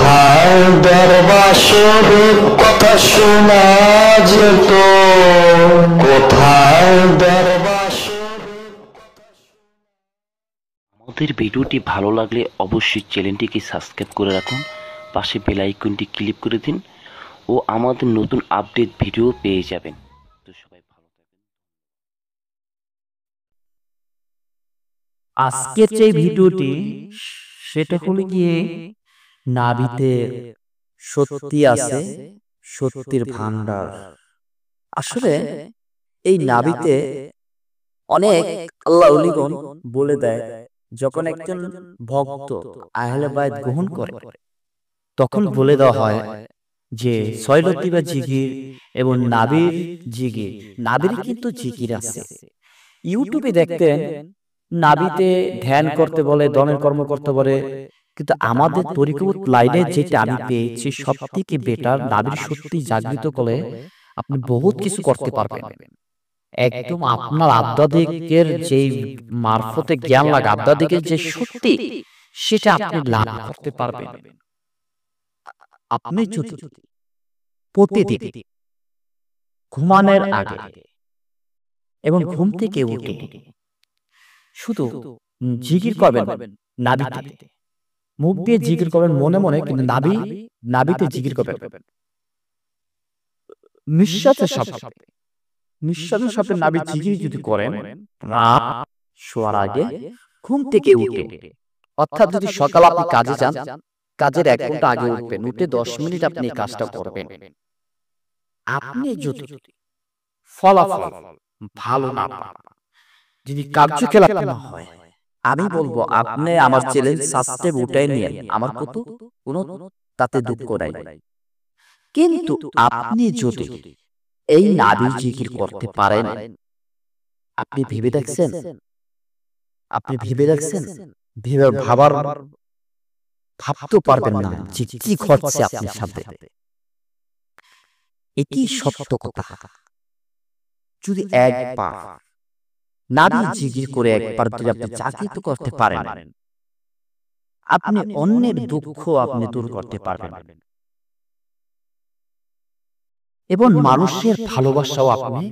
কোথায় দরবাসরের কথা শোনা যেত, কোথায় আমাদের ভিডিওটি ভালো লাগলে অবশ্যই চ্যানেলটিকে সাবস্ক্রাইব করে রাখুন, পাশে বেল আইকনটি ক্লিক করে দিন ও আমাদের নতুন আপডেট ভিডিও পেয়ে যাবেন। তো সবাই ভালো থাকবেন। আজকের যে ভিডিওটি সেটা হলো গিয়ে নাভিতে সত্যি আছে, সত্যির ভান্ডার। আসলে এই নাভিতে অনেক আল্লাহ ওলিগণ বলে দেয়, যখন একজন ভক্ত আহলে বায়াত গ্রহণ করে তখন বলে দেওয়া হয় যে ছয়লতিবা জিকির এবং নাভির জিকির, নাভির কিন্তু জিকির আছে। ইউটিউবে দেখতেন নাভিতে ধ্যান করতে বলে, দমের কর্ম করতে বলে, কিন্তু আমাদের তরিকত লাইনে যেটা আমি পেয়েছি সব থেকে বেটার, নাভির সত্যি জাগৃত করে আপনি বহুত কিছু করতে পারবেন। একদম আপনার আধ্যাত্মিকের যে মারফতে জ্ঞান লাগে, আধ্যাত্মিকের যে সত্যি সেটা আপনি লাভ করতে পারবেন। আপনি যদি প্রতিদিন ঘুমানোর আগে এবং ঘুম থেকে উঠে শুধু জিকির করবেন, নাভিতে মুখ দিয়ে জিকির করবেন মনে মনে, কিন্তু নাভিতে জিকির করবেন নিঃশ্বাসের সাথে, নিঃশ্বাসের সাথে নাভি জিকির যদি করেন রাত শোয়ার আগে, ঘুম থেকে উঠে, অর্থাৎ যদি সকালে আপনি কাজে যান, কাজের 1 ঘন্টা আগে উঠবেন, উঠে 10 মিনিট আপনি এই কাজটা করবেন। আপনি যদি ফলাফল ভালো না পান, যদি কার্যকলাপ না হয়, আমি বলবো আপনি আমার চ্যালেঞ্জ সাবস্ক্রাইব উঠাই নিয়ে, আমার কোনো তাতে দুঃখ নাই। কিন্তু আপনি যদি এই নাভি জিকির করতে পারেন, আপনি ভেবে দেখছেন, ভেবে ভাবতে পারবেন না যে কি ঘটছে আপনার সাথে। এটি সত্য কথা। যদি একবার নাভি জিকির করে একবার যদি আপনি জাগৃত করতে পারেন, আপনি অন্যের দুঃখ আপনি দূর করতে পারবেন এবং মানুষের ভালোবাসাও আপনি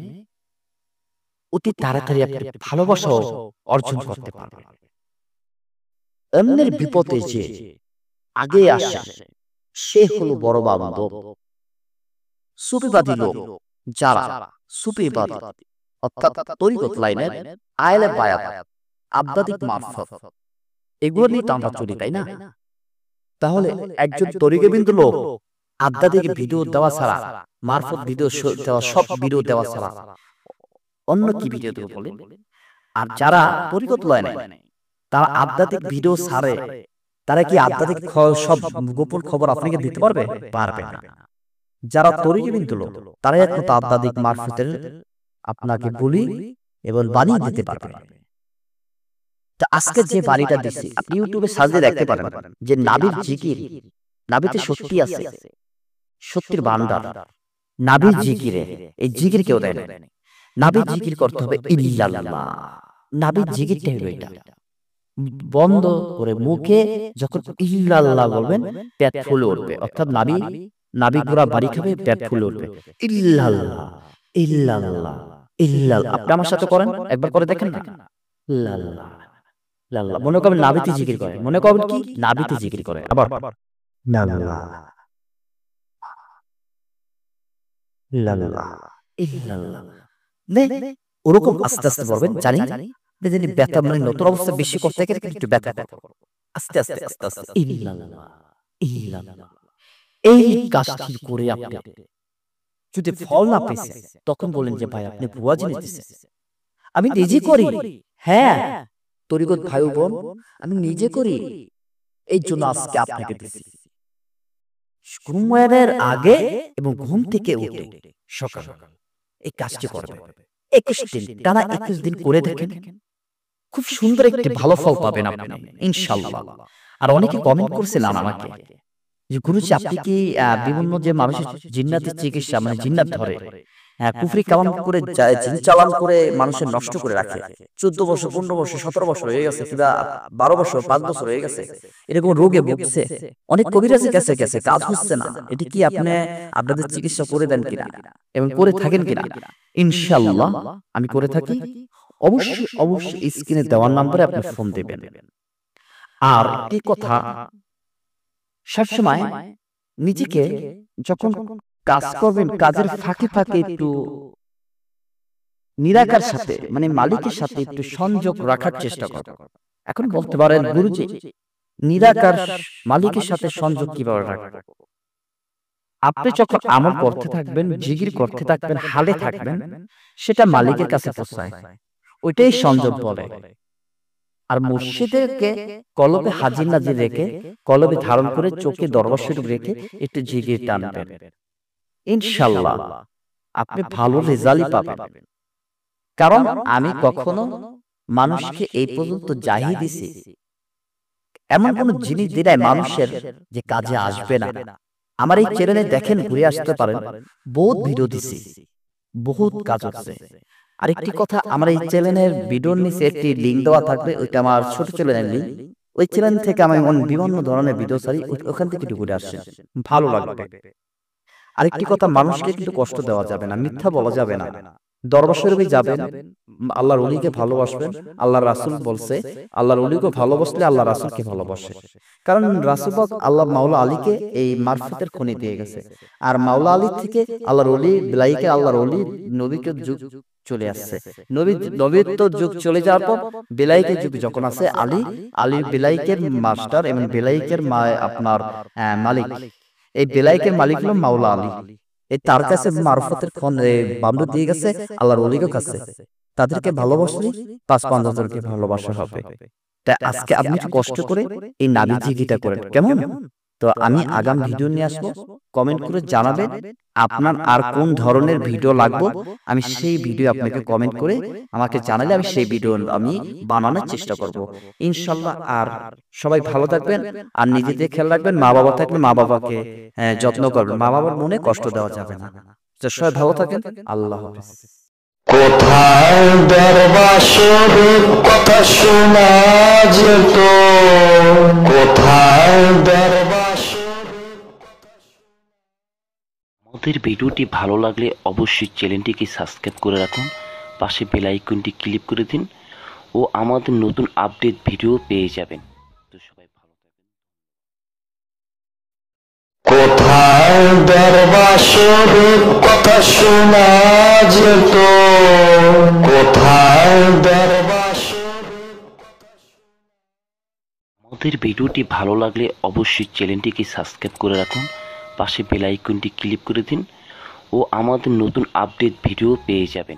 অতি তাড়াতাড়ি আপনি ভালোবাসাও অর্জন করতে পারবেন। অন্যের বিপদে যে আগে আসে সে হলো বড় বান্ধব। সুফিবাদী লোক যারা সুফিবাদী অর্থাৎ তরিকত লাইনের আহলে বায়াত, আধ্যাত্মিক মারফত, এগুলো নিয়ে তো আমরা চলি, তাই না? তাহলে একজন তরিকবিন্দু লোক আধ্যাত্মিক ভিডিও দেওয়া ছাড়া, মারফত ভিডিও দেওয়া, সব ভিডিও দেওয়া ছাড়া অন্য কি ভিডিও দেবো বলে? আর যারা তরিকত লাইনে তারা আধ্যাত্মিক ভিডিও ছাড়ে, তারা কি আধ্যাত্মিক সব গোপন খবর আপনাকে দিতে পারবে? পারবে না। যারা তরিকবিন্দু লোক তারাই একমাত্র আধ্যাত্মিক মারফতের আপনাকে বলি এবং বানিয়ে দিতে পারবে। তা আজকে যে বাণীটা দিচ্ছি আপনি ইউটিউবে সার্চে দেখতে পারেন যে নাভির জিকির, নাভিতে সত্যি আছে, সত্যির ভান্ডার। নাভির জিকিরে, এই জিকির কেউ দেয় না। নাভির জিকির করতে হবে ইল্লাল্লাহ। নাভির জিকিরটা হলো এটা, বন্ধ করে মুখে যখন ইল্লাল্লাহ বলবেন পেট ফুলে উঠবে, অর্থাৎ নাভি পুরা বাড়ি খাবে, পেট ফুলে উঠবে। ইল্লাল্লাহ ইল্লাল্লাহ ইল্লাল্লাহ। আপনি আমার সাথে করেন, একবার করে দেখেন না। লাল্লাহ লাল্লাহ, মনে করবেন নাভিতে জিকির করে, মনে করবেন কি নাভিতে জিকির করে, আবার লাল্লাহ লাল্লাহ ইল্লাল্লাহ। ওরকম আস্তে আস্তে বলবেন, জানি জানি ব্যথা, মানে নতুন অবস্থা বেশি করতে গেলে একটু ব্যথা করো, আস্তে আস্তে আস্তে আস্তে ইল্লাল্লাহ ইল্লাল্লাহ। এই কাজটি করে আপনি যদি ফল না পেয়েছে তখন বলেন যে ভাই আপনি ভুয়া জিনিস দিচ্ছেন। আমি নিজে করি, হ্যাঁ তরিকত ভাই বোন, আমি নিজে করি, এই জন্য আজকে আপনাকে দিচ্ছি। ঘুমের আগে এবং ঘুম থেকে উঠে সকাল এই কাজটি করবেন 21 দিন, টানা 21 দিন করে দেখেন, খুব সুন্দর একটি ভালো ফল পাবেন আপনি ইনশাআল্লাহ। আর অনেকে কমেন্ট করছিলেন আমাকে যে গুরুজি আপনি কি বিভিন্ন যে মানুষের জিন্নাতের চিকিৎসা, মানে জিন্নাত ধরে কুফরি কালাম করে জিন চালান করে মানুষের নষ্ট করে রাখে। 14 বছর 15 বছর 17 বছর হয়ে গেছে, কিংবা 12 বছর 5 বছর হয়ে গেছে, এরকম রোগে ভুগছে, অনেক কবিরাজের কাছে গেছে, কাজ হচ্ছে না। এটি কি আপনি আপনাদের চিকিৎসা করে দেন কিনা এবং করে থাকেন কিনা? ইনশাআল্লাহ আমি করে থাকি। অবশ্যই অবশ্যই স্ক্রিনে দেওয়ার নম্বরে আপনি ফোন দেবেন। আর একটি কথা, সবসময় নিজেকে যখন কাজ করবেন, কাজের ফাঁকে ফাঁকে একটু নিরাকার সাথে, মানে মালিকের সাথে একটু সংযোগ রাখার চেষ্টা করবেন। এখন বলতে পারেন, গুরুজি নিরাকার মালিকের সাথে সংযোগ কিভাবে রাখবেন? আপনি যখন আমল করতে থাকবেন, জিকির করতে থাকবেন, হালে থাকবেন, সেটা মালিকের কাছে পৌঁছায়, ওইটাই সংযোগ বলে। আর মুর্শিদকে কলবে হাজির নাজির রেখে, কলবে ধারণ করে, চোখে দরবার শরীফ রেখে একটু জিকির টানবেন, ইনশাআল্লাহ আপনি ভালো রেজাল্টই পাবেন। কারণ আমি কখনো মানুষকে এই পর্যন্ত জাহিয়ে দিছি এমন কোন জিনিস দিলাই মানুষের যে কাজে আসবে না। আমার এই চ্যানেলে দেখেন, ঘুরে আসতে পারেন, বহুত ভিডিও দিছি, বহুত কাজ হচ্ছে। আরেকটি কথা, আমার এই চ্যানেলের ভিডিওর নিচে একটি লিংক দেওয়া থাকবে, ওইটা আমার ছোট চ্যানেলের লিংক। ওই চ্যানেল থেকে আমি বিভিন্ন ধরনের ভিডিও ছাড়ি, ওখান থেকে একটু ঘুরে আসছেন, ভালো লাগবে। আরেকটি কথা, মানুষকে কিন্তু কষ্ট দেওয়া যাবে না, মিথ্যা বলা যাবে না। দরবার শরীফে যাবেন, আল্লাহর ওলিকে ভালোবাসবেন। আল্লাহ রাসূল বলছে, আল্লাহর ওলিকে ভালোবাসলে আল্লাহ রাসূলকে ভালোবাসে। কারণ রাসূল পাক আল্লাহ মাওলা আলীকে এই মারফতের খনি দিয়ে গেছে। আর মাওলা আলী থেকে আল্লাহর ওলি বিলাইকে, আল্লাহর ওলি নবীকে যুগ চলে আসছে। নবীর তো যুগ চলে যাওয়ার পর বিলাইকের যুগ যখন আছে, আলী বিলাইকের মাস্টার এবং বিলাইকের আপনার মালিক। এই বিলাইকের মালিক হলো মাওলা আলী। এই তার কাছে মারফতের বান্ধব দিয়ে গেছে আল্লাহর ওলির কাছে। তাদেরকে ভালোবাসলে 5-5 হাজারকে ভালোবাসা হবে। তাই আজকে আপনি একটু কষ্ট করে এই নাবি জিকিরটা করেন, কেমন? তো আমি আগাম ভিডিও নিয়ে আসবো, কমেন্ট করে জানাবেন আপনার আর কোন ধরনের ভিডিও লাগবে। আমি সেই ভিডিও আপনাকে কমেন্ট করে আমাকে জানালে আমি সেই ভিডিও আমি বানানোর চেষ্টা করব ইনশাআল্লাহ। আর সবাই ভালো থাকবেন, আর নিজেদের খেয়াল রাখবেন। মা বাবা থাকলে মা বাবাকে যত্ন করবেন, মা বাবার মনে কষ্ট দেওয়া যাবে না। তো সবাই ভালো থাকেন, আল্লাহ হাফেজ। কোথায় দরবার শরীফ কথা শোনা যেত, কোথায় দরবার শরীফ। আমাদের ভিডিওটি ভালো লাগলে অবশ্যই চ্যানেলটিকে সাবস্ক্রাইব করে রাখুন, পাশে বেল আইকনটি ক্লিক করে দিন ও আমাদের নতুন আপডেট ভিডিও পেয়ে যাবেন। তো সবাই ভালো থাকবেন। কোথায় দরবার শরীফ কথা শোনা যেত, কোথায় দরবার শরীফ। আমাদের ভিডিওটি ভালো লাগলে অবশ্যই চ্যানেলটিকে সাবস্ক্রাইব করে রাখুন, পাশে বেল আইকনটি ক্লিক করে দিন ও আমাদের নতুন আপডেট ভিডিও পেয়ে যাবেন।